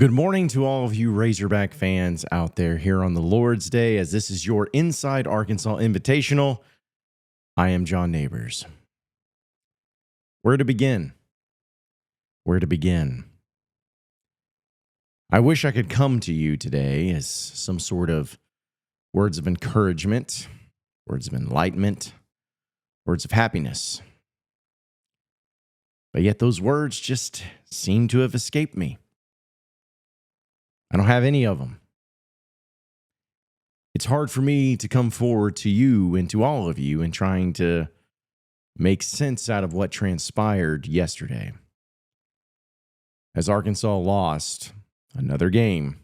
Good morning to all of you Razorback fans out there here on the Lord's Day, as this is your Inside Arkansas Invitational. I am John Nabors. Where to begin? Where to begin? I wish I could come to you today as some sort of words of encouragement, words of enlightenment, words of happiness. But yet those words just seem to have escaped me. I don't have any of them. It's hard for me to come forward to you and to all of you in trying to make sense out of what transpired yesterday, as Arkansas lost another game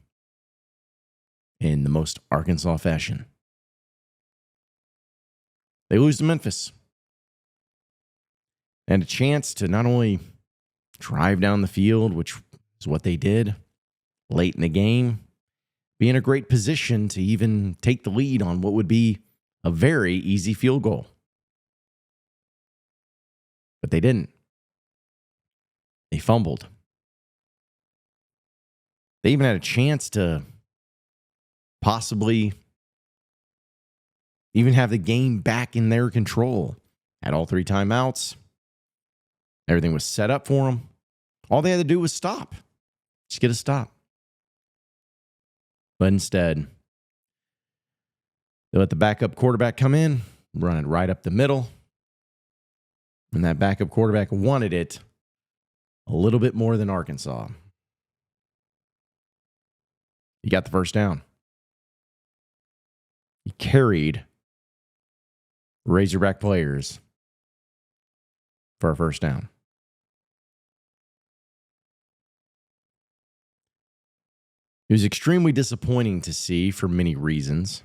in the most Arkansas fashion. They lose to Memphis, and a chance to not only drive down the field, which is what they did late in the game, be in a great position to even take the lead on what would be a very easy field goal. But they didn't. They fumbled. They even had a chance to possibly even have the game back in their control. Had all three timeouts. Everything was set up for them. All they had to do was stop. Just get a stop. But instead, they let the backup quarterback come in, run it right up the middle. And that backup quarterback wanted it a little bit more than Arkansas. He got the first down. He carried Razorback players for a first down. It was extremely disappointing to see for many reasons.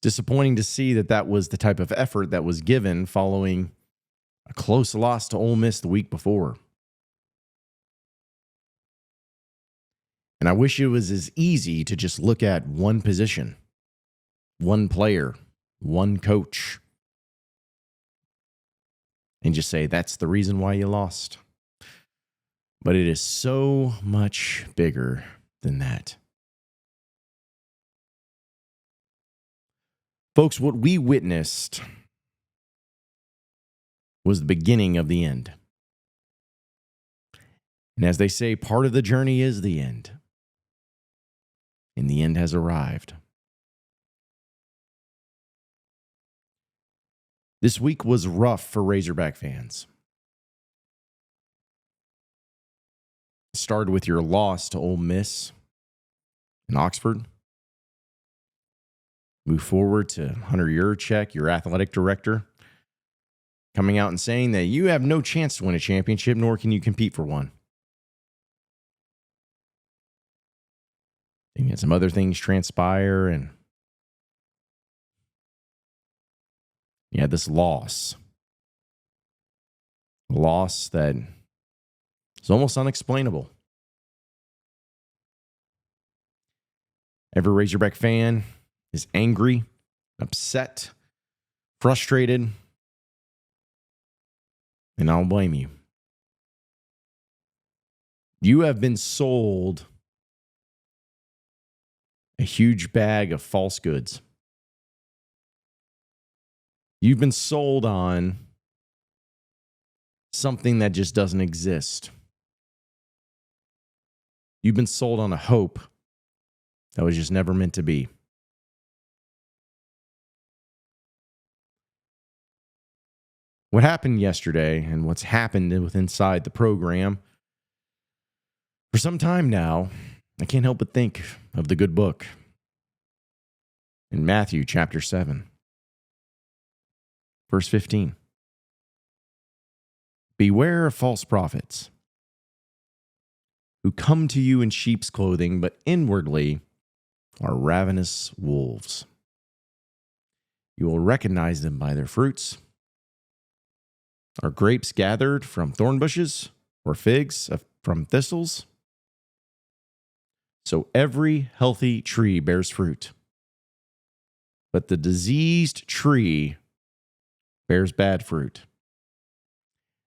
Disappointing to see that was the type of effort that was given following a close loss to Ole Miss the week before. And I wish it was as easy to just look at one position, one player, one coach, and just say, that's the reason why you lost. But it is so much bigger than that. Folks, what we witnessed was the beginning of the end. And as they say, part of the journey is the end. And the end has arrived. This week was rough for Razorback fans. It started with your loss to Ole Miss in Oxford. Move forward to Hunter Yurchek, your athletic director, coming out and saying that you have no chance to win a championship, nor can you compete for one. And yet some other things transpire, and you had this loss. A loss that is almost unexplainable. Every Razorback fan is angry, upset, frustrated, and I don't blame you. You have been sold a huge bag of false goods. You've been sold on something that just doesn't exist. You've been sold on a hope that was just never meant to be. What happened yesterday and what's happened with inside the program for some time now, I can't help but think of the good book in Matthew chapter 7, verse 15. Beware of false prophets who come to you in sheep's clothing, but inwardly are ravenous wolves. You will recognize them by their fruits. Are grapes gathered from thorn bushes, or figs from thistles? So every healthy tree bears fruit, but the diseased tree bears bad fruit.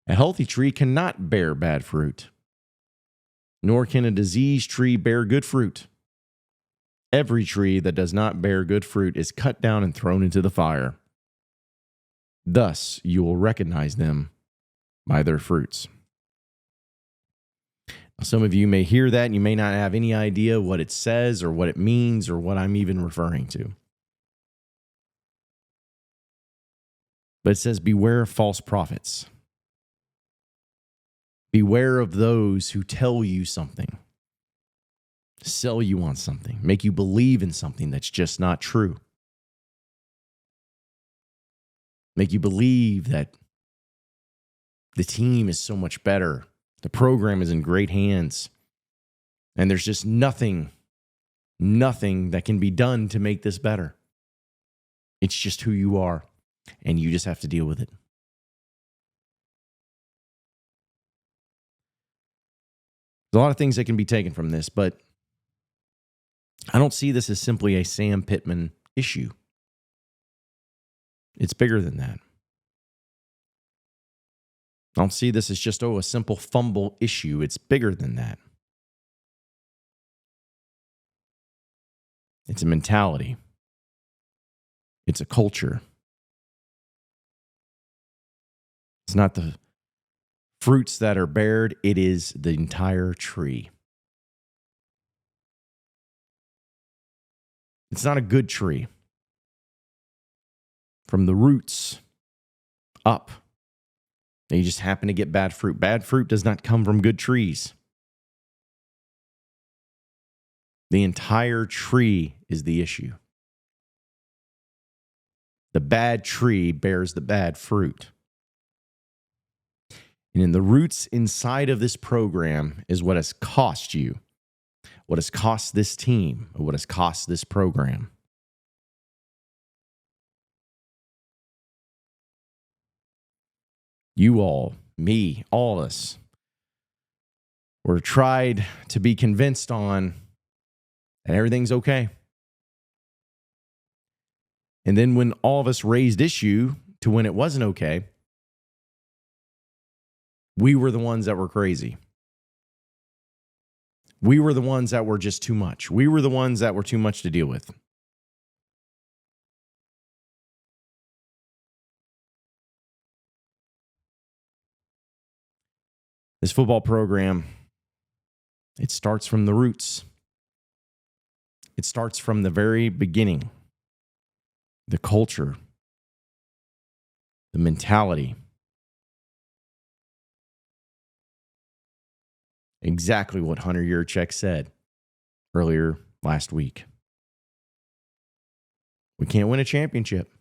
A healthy tree cannot bear bad fruit, nor can a diseased tree bear good fruit. Every tree that does not bear good fruit is cut down and thrown into the fire. Thus you will recognize them by their fruits. Now, some of you may hear that and you may not have any idea what it says or what it means or what I'm even referring to. But it says, beware of false prophets. Beware of those who tell you something, sell you on something, make you believe in something that's just not true. Make you believe that the team is so much better, the program is in great hands, and there's just nothing that can be done to make this better. It's just who you are, and you just have to deal with it. There's a lot of things that can be taken from this, but I don't see this as simply a Sam Pittman issue. It's bigger than that. I don't see this as just, a simple fumble issue. It's bigger than that. It's a mentality. It's a culture. It's not the fruits that are bared, it is the entire tree. It's not a good tree. From the roots up, you just happen to get bad fruit. Bad fruit does not come from good trees. The entire tree is the issue. The bad tree bears the bad fruit. And in the roots inside of this program is what has cost you, what has cost this team, or what has cost this program. You all, me, all of us, were tried to be convinced on that everything's okay. And then when all of us raised issue to when it wasn't okay, we were the ones that were crazy. We were the ones that were just too much. We were the ones that were too much to deal with. This football program, it starts from the roots. It starts from the very beginning. The culture, the mentality. Exactly what Hunter Yurchek said earlier last week. We can't win a championship.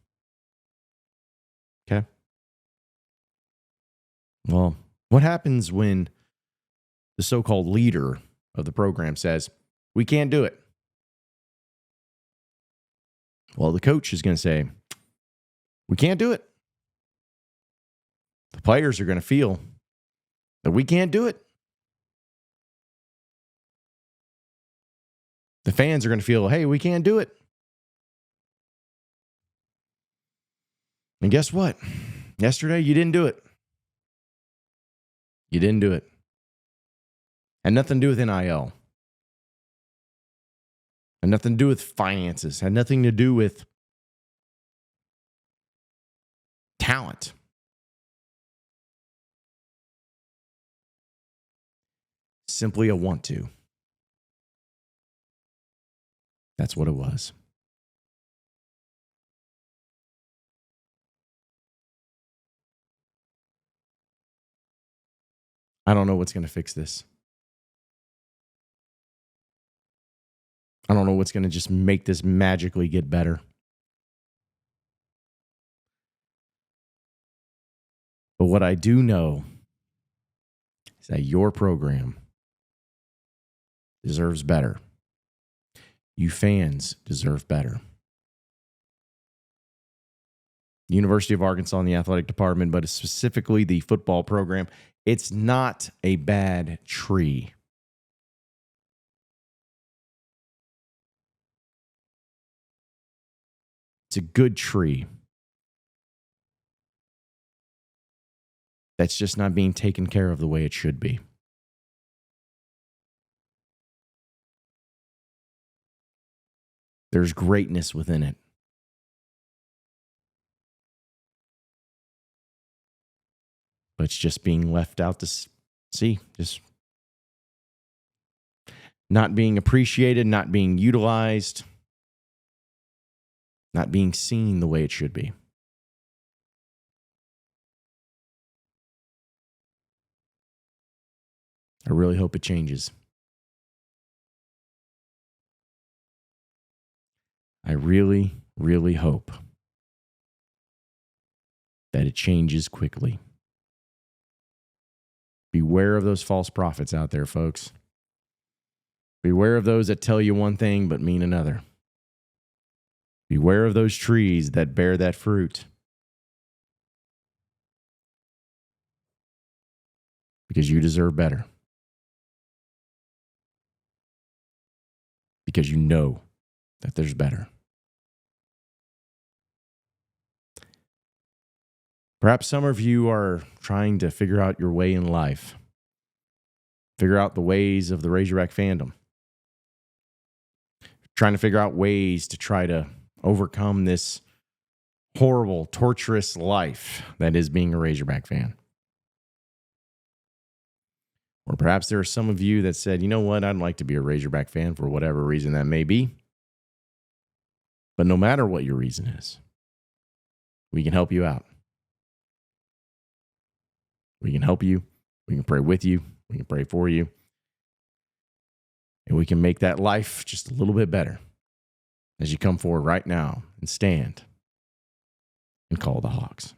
Okay? Well, what happens when the so-called leader of the program says, we can't do it? Well, the coach is going to say, we can't do it. The players are going to feel that we can't do it. The fans are going to feel, hey, we can't do it. And guess what? Yesterday, you didn't do it. You didn't do it. Had nothing to do with NIL. Had nothing to do with finances. Had nothing to do with talent. Simply a want to. That's what it was. I don't know what's going to fix this. I don't know what's going to just make this magically get better. But what I do know is that your program deserves better. You fans deserve better. The University of Arkansas and the athletic department, but specifically the football program, it's not a bad tree. It's a good tree that's just not being taken care of the way it should be. There's greatness within it. But it's just being left out to see, just not being appreciated, not being utilized, not being seen the way it should be. I really hope it changes. I really, really hope that it changes quickly. Beware of those false prophets out there, folks. Beware of those that tell you one thing but mean another. Beware of those trees that bear that fruit. Because you deserve better. Because you know that there's better. Perhaps some of you are trying to figure out your way in life. Figure out the ways of the Razorback fandom. Trying to figure out ways to try to overcome this horrible, torturous life that is being a Razorback fan. Or perhaps there are some of you that said, you know what, I'd like to be a Razorback fan for whatever reason that may be. But no matter what your reason is, we can help you out. We can help you. We can pray with you. We can pray for you. And we can make that life just a little bit better as you come forward right now and stand and call the Hawks.